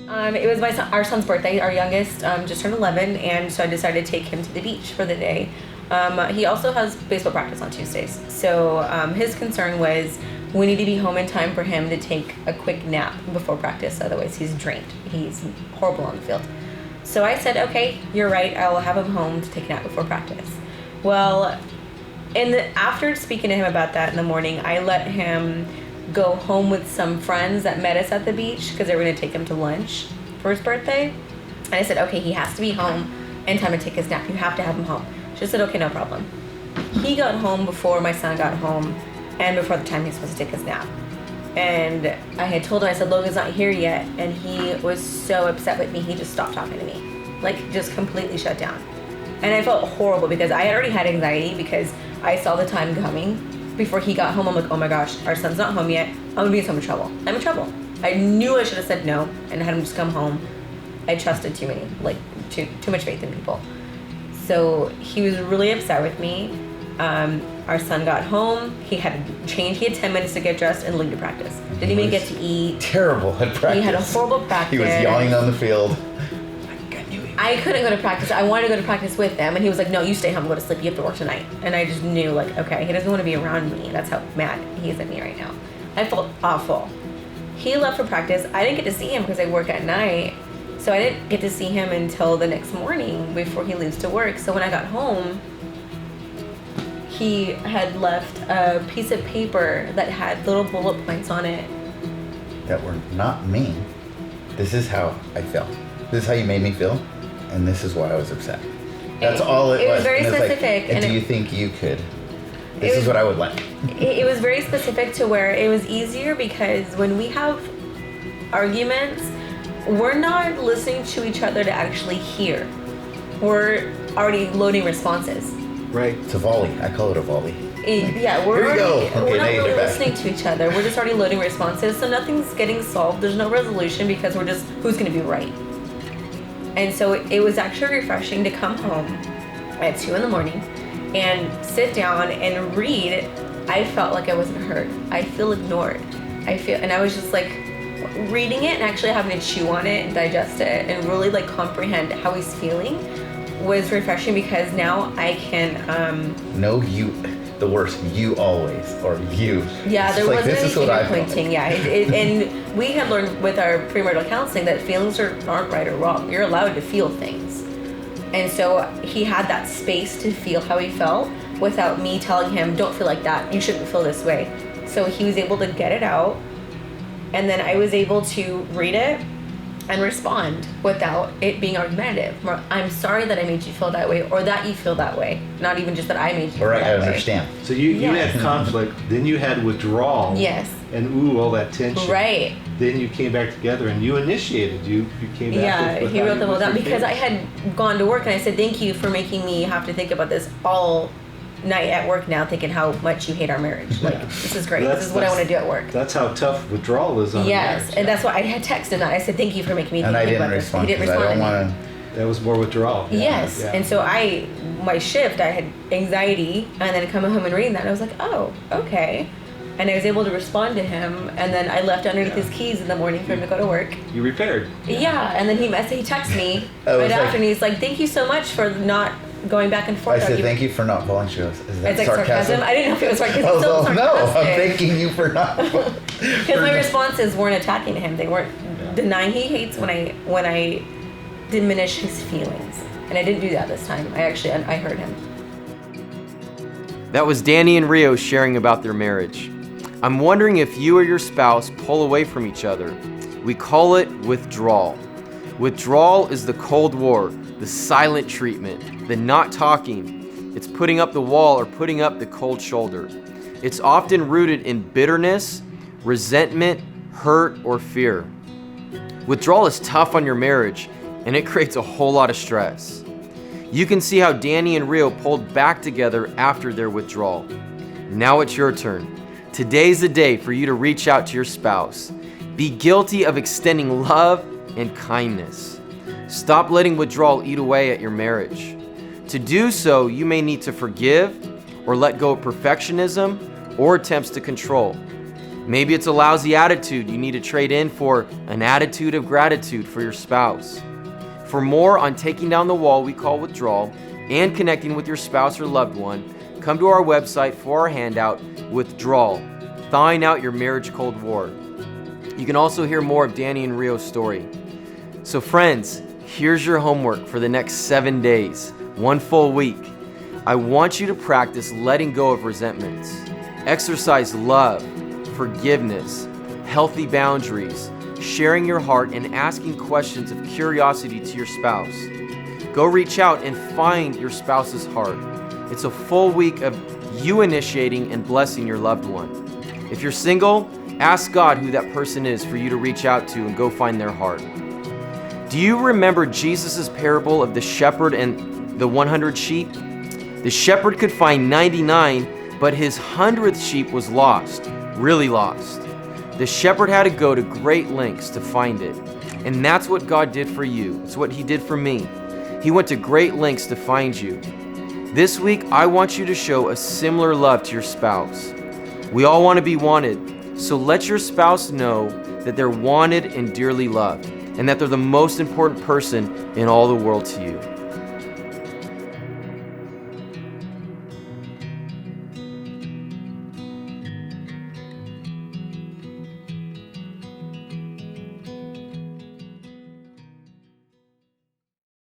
It was our son's birthday. Our youngest just turned 11, and so I decided to take him to the beach for the day. He also has baseball practice on Tuesdays, so his concern was we need to be home in time for him to take a quick nap before practice, otherwise he's drained. He's horrible on the field. So I said, okay, you're right, I will have him home to take a nap before practice. Well, after speaking to him about that in the morning, I let him go home with some friends that met us at the beach because they were going to take him to lunch for his birthday. And I said, okay, he has to be home in time to take his nap. You have to have him home. She said, okay, no problem. He got home before my son got home and before the time he was supposed to take his nap. And I had told him, I said, Logan's not here yet. And he was so upset with me, he just stopped talking to me. Like, just completely shut down. And I felt horrible because I had already had anxiety because I saw the time coming. Before he got home, I'm like, oh my gosh, our son's not home yet. I'm gonna be in so much trouble. I'm in trouble. I knew I should have said no and had him just come home. I trusted too much faith in people. So he was really upset with me. Our son got home. He had to change. He had 10 minutes to get dressed and leave to practice. Didn't even get to eat. Terrible at practice. He had a horrible practice. He was yawning on the field. I couldn't go to practice. I wanted to go to practice with them, and he was like, no, you stay home, go to sleep, you have to work tonight. And I just knew, like, okay, he doesn't want to be around me. That's how mad he is at me right now. I felt awful. He left for practice. I didn't get to see him because I work at night, so I didn't get to see him until the next morning before he leaves to work. So when I got home, he had left a piece of paper that had little bullet points on it. That were not mean. This is how I felt. This is how you made me feel. And this is why I was upset. That's all it was. It was very and specific. Like, and do you think you could? This is what I would like. It was very specific to where it was easier because when we have arguments, we're not listening to each other to actually hear. We're already loading responses. Right. It's a volley. I call it a volley. Yeah, we're not really back. listening to each other. We're just already loading responses, so nothing's getting solved. There's no resolution because we're just, who's going to be right? And so it was actually refreshing to come home at 2 a.m. and sit down and read. I felt like I wasn't heard. I feel ignored. And I was just like reading it and actually having to chew on it and digest it and really like comprehend how he's feeling was refreshing because now I can no, you, the worst, you always, or you. Yeah, there wasn't any finger pointing. Yeah, and we had learned with our premarital counseling that feelings aren't right or wrong. You're allowed to feel things. And so he had that space to feel how he felt without me telling him, don't feel like that, you shouldn't feel this way. So he was able to get it out, and then I was able to read it and respond without it being argumentative. I'm sorry that I made you feel that way, or that you feel that way. Not even just that I made you feel that way. I understand. So you had conflict, then you had withdrawal. Yes. And all that tension. Right. Then you came back together and you initiated. You came back. Yeah, he wrote them all down because I had gone to work and I said, thank you for making me have to think about this all night at work now, thinking how much you hate our marriage. Like, this is great. This is what I want to do at work. That's how tough withdrawal is on Yes, marriage. And that's why I had texted that. I said, thank you for making me think about this. And I didn't respond because I don't want to. That was more withdrawal. Yes, and so my shift, I had anxiety, and then coming home and reading that, I was like, oh, okay. And I was able to respond to him, and then I left underneath his keys in the morning for him to go to work. You repaired. Yeah, and then he texted me right after, and he's like, thank you so much for not going back and forth. I said, thank you for not falling short. Is that it's like sarcasm? I didn't know if it was sarcasm. I was like, no, I'm thanking you for not. Because my responses weren't attacking him. They weren't denying. He hates when I diminish his feelings. And I didn't do that this time. I heard him. That was Danny and Rio sharing about their marriage. I'm wondering if you or your spouse pull away from each other. We call it withdrawal. Withdrawal is the Cold War, the silent treatment, the not talking. It's putting up the wall or putting up the cold shoulder. It's often rooted in bitterness, resentment, hurt, or fear. Withdrawal is tough on your marriage, and it creates a whole lot of stress. You can see how Danny and Rio pulled back together after their withdrawal. Now it's your turn. Today's the day for you to reach out to your spouse. Be guilty of extending love and kindness. Stop letting withdrawal eat away at your marriage. To do so, you may need to forgive or let go of perfectionism or attempts to control. Maybe it's a lousy attitude you need to trade in for an attitude of gratitude for your spouse. For more on taking down the wall we call withdrawal and connecting with your spouse or loved one, come to our website for our handout, Withdrawl, Thawing Out Your Marriage Cold War. You can also hear more of Danny and Rio's story. So friends, here's your homework for the next 7 days, 1 full week. I want you to practice letting go of resentments. Exercise love, forgiveness, healthy boundaries, sharing your heart, and asking questions of curiosity to your spouse. Go reach out and find your spouse's heart. It's a full week of you initiating and blessing your loved one. If you're single, ask God who that person is for you to reach out to and go find their heart. Do you remember Jesus' parable of the shepherd and the 100 sheep? The shepherd could find 99, but his 100th sheep was lost, really lost. The shepherd had to go to great lengths to find it. And that's what God did for you. It's what he did for me. He went to great lengths to find you. This week, I want you to show a similar love to your spouse. We all want to be wanted, so let your spouse know that they're wanted and dearly loved, and that they're the most important person in all the world to you.